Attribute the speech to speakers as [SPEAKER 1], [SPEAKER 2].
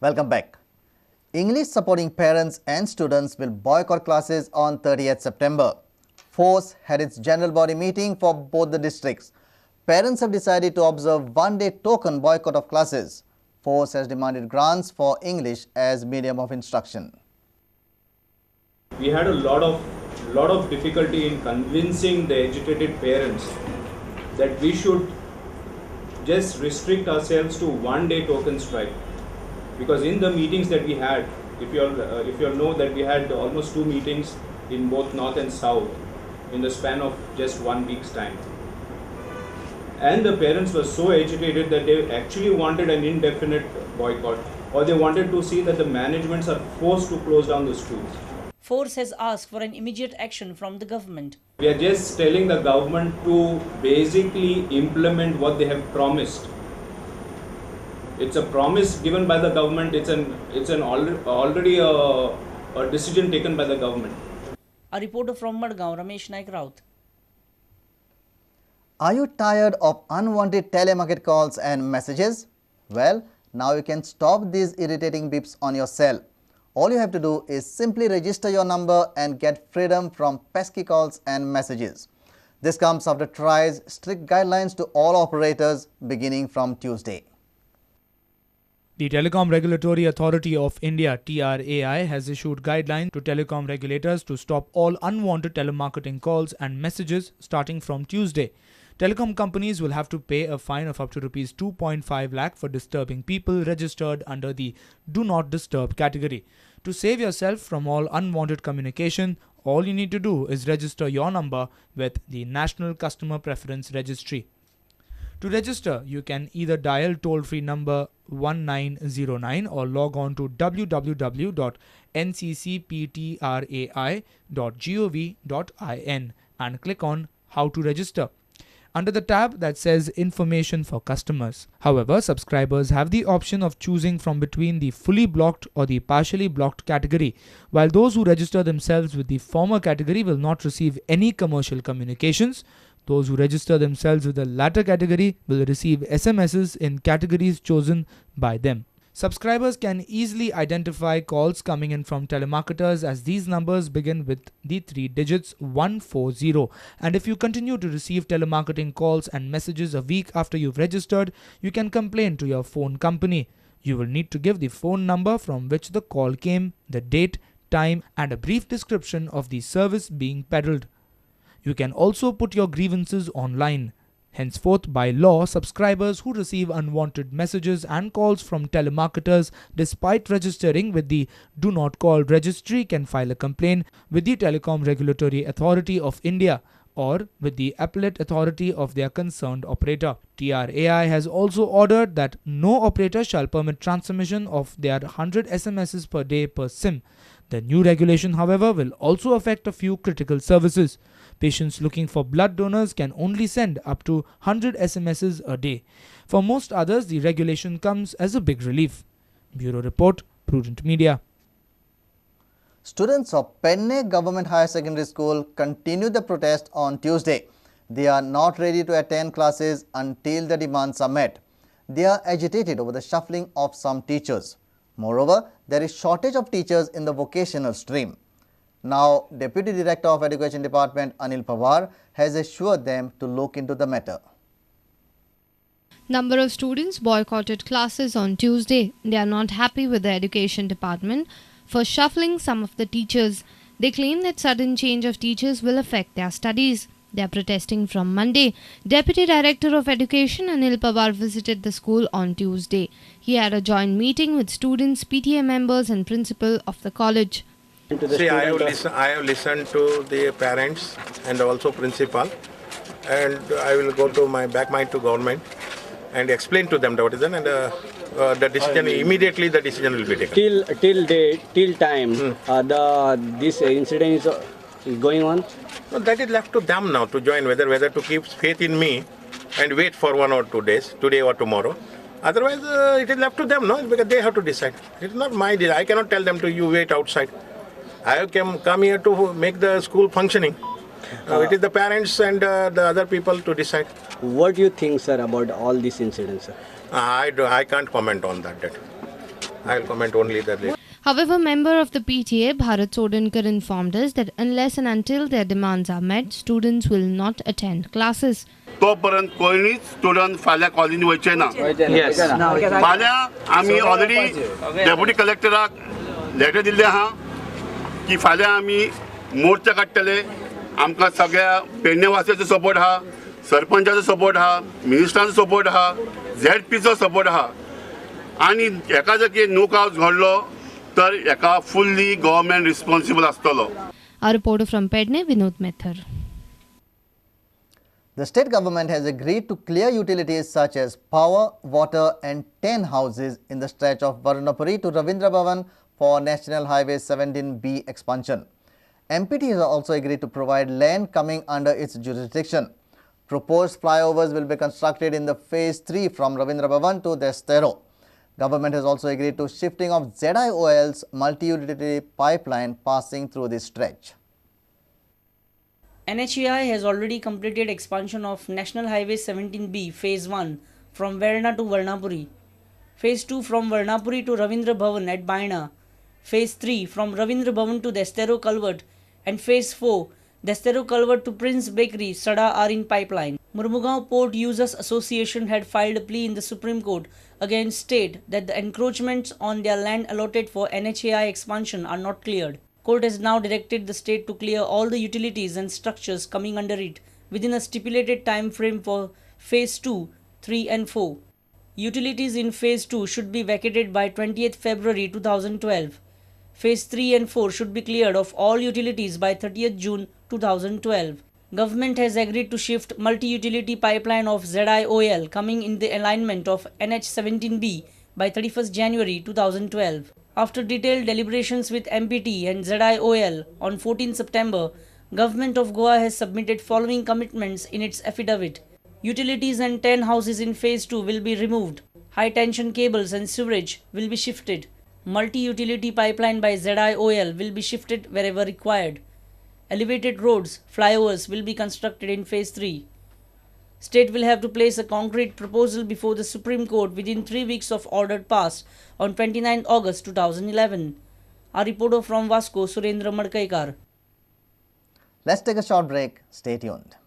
[SPEAKER 1] Welcome back. English supporting parents and students will boycott classes on 30th September. FORCE had its general body meeting for both the districts. Parents have decided to observe one-day token boycott of classes. FORCE has demanded grants for English as medium of instruction.
[SPEAKER 2] We had a lot of difficulty in convincing the agitated parents that we should just restrict ourselves to one-day token strike. Because in the meetings that we had, if you all know that we had almost 2 meetings in both North and South in the span of just 1 week's time. And the parents were so agitated that they actually wanted an indefinite boycott, or they wanted to see that the managements are forced to close down the schools.
[SPEAKER 3] FORCE has asked for an immediate action from the government.
[SPEAKER 2] We are just telling the government to basically implement what they have promised. It's a promise given by the government. It's already a decision taken by the government.
[SPEAKER 3] A reporter from Madgaon, Ramesh Naik Raut.
[SPEAKER 1] Are you tired of unwanted telemarket calls and messages? Well, now you can stop these irritating beeps on your cell. All you have to do is simply register your number and get freedom from pesky calls and messages. This comes after TRAI's strict guidelines to all operators beginning from Tuesday.
[SPEAKER 4] The Telecom Regulatory Authority of India (TRAI) has issued guidelines to telecom regulators to stop all unwanted telemarketing calls and messages starting from Tuesday. Telecom companies will have to pay a fine of up to Rs 2.5 lakh for disturbing people registered under the Do Not Disturb category. To save yourself from all unwanted communication, all you need to do is register your number with the National Customer Preference Registry. To register, you can either dial toll-free number 1909 or log on to www.nccptrai.gov.in and click on How to Register under the tab that says Information for Customers. However, subscribers have the option of choosing from between the fully blocked or the partially blocked category, while those who register themselves with the former category will not receive any commercial communications. Those who register themselves with the latter category will receive SMSs in categories chosen by them. Subscribers can easily identify calls coming in from telemarketers as these numbers begin with the 3 digits 140, and if you continue to receive telemarketing calls and messages a week after you've registered, you can complain to your phone company. You will need to give the phone number from which the call came, the date, time, and a brief description of the service being peddled. You can also put your grievances online. Henceforth, by law, subscribers who receive unwanted messages and calls from telemarketers despite registering with the Do Not Call registry can file a complaint with the Telecom Regulatory Authority of India or with the appellate authority of their concerned operator. TRAI has also ordered that no operator shall permit transmission of their 100 SMSs per day per SIM. The new regulation, however, will also affect a few critical services. Patients looking for blood donors can only send up to 100 SMSs a day. For most others, the regulation comes as a big relief. Bureau Report, Prudent Media.
[SPEAKER 1] Students of Penne Government Higher Secondary School continued the protest on Tuesday. They are not ready to attend classes until the demands are met. They are agitated over the shuffling of some teachers. Moreover, there is shortage of teachers in the vocational stream. Now, Deputy Director of Education Department Anil Pawar has assured them to look into the matter.
[SPEAKER 5] Number of students boycotted classes on Tuesday. They are not happy with the Education Department for shuffling some of the teachers. They claim that sudden change of teachers will affect their studies. They are protesting from Monday. Deputy Director of Education Anil Pawar visited the school on Tuesday. He had a joint meeting with students, PTA members and principal of the college.
[SPEAKER 6] See, I have listened to the parents and also principal, and I will go to back to government and explain to them what is done, and the decision immediately the decision will be taken.
[SPEAKER 7] Till time this incident is going on.
[SPEAKER 6] No, that is left to them now to join, whether to keep faith in me and wait for 1 or 2 days, today or tomorrow. Otherwise, it is left to them, no, because they have to decide. It's not my deal. I cannot tell them to you wait outside. I have come here to make the school functioning. It is the parents and the other people to decide.
[SPEAKER 7] What do you think, sir, about all these incidents, sir?
[SPEAKER 6] I can't comment on that. I will comment only that later.
[SPEAKER 5] However, member of the PTA, Bharat Sodankar, informed us that unless and until their demands are met, students will not attend classes.
[SPEAKER 8] तोपर्यंत कोणी student फाल्यां कॉलेजीन वयचे ना. फाल्यां आमी already deputy कलेक्टराक letter दिल्लें आहा की फाल्यां आमी मोर्चा काडटले. आमकां सगळ्या पेडणेवासियांचो सपोर्ट आहा, सरपंचाचो सपोर्ट आहा, मिनिस्टरांचो सपोर्ट आहा, ZPचो सपोर्ट आहा. आनी हेका जर कितें नो कावज घडलो तर हेका फुल्ली गव्हर्मेंट रिस्पॉन्सिबल आसतलो.
[SPEAKER 5] A reporter from Pedne, Vinod Methar.
[SPEAKER 1] The state government has agreed to clear utilities such as power, water and 10 houses in the stretch of Varunapuri to Ravindra Bhavan for National Highway 17B expansion. MPT has also agreed to provide land coming under its jurisdiction. Proposed flyovers will be constructed in the phase 3 from Ravindra Bhavan to Destero. Government has also agreed to shifting of ZIOL's multi-utility pipeline passing through this stretch.
[SPEAKER 3] NHAI has already completed expansion of National Highway 17B Phase 1 from Verna to Varnapuri, Phase 2 from Varnapuri to Ravindra Bhavan at Baina, Phase 3 from Ravindra Bhavan to Destero Culvert, and Phase 4 Destero Culvert to Prince Bakery, Sada are in pipeline. Murmugaon Port Users Association had filed a plea in the Supreme Court against state that the encroachments on their land allotted for NHAI expansion are not cleared. Court has now directed the state to clear all the utilities and structures coming under it within a stipulated time frame for Phase 2, 3 and 4. Utilities in Phase 2 should be vacated by 20th February 2012. Phase 3 and 4 should be cleared of all utilities by 30th June 2012. Government has agreed to shift multi-utility pipeline of ZIOL coming in the alignment of NH17B by 31st January 2012. After detailed deliberations with MPT and ZIOL on 14 September, Government of Goa has submitted following commitments in its affidavit. Utilities and 10 houses in Phase 2 will be removed. High tension cables and sewerage will be shifted. Multi-utility pipeline by ZIOL will be shifted wherever required. Elevated roads, flyovers will be constructed in Phase 3. State will have to place a concrete proposal before the Supreme Court within 3 weeks of order passed on 29 August 2011. Our reporter from Vasco, Surendra Madkaikar.
[SPEAKER 1] Let's take a short break. Stay tuned.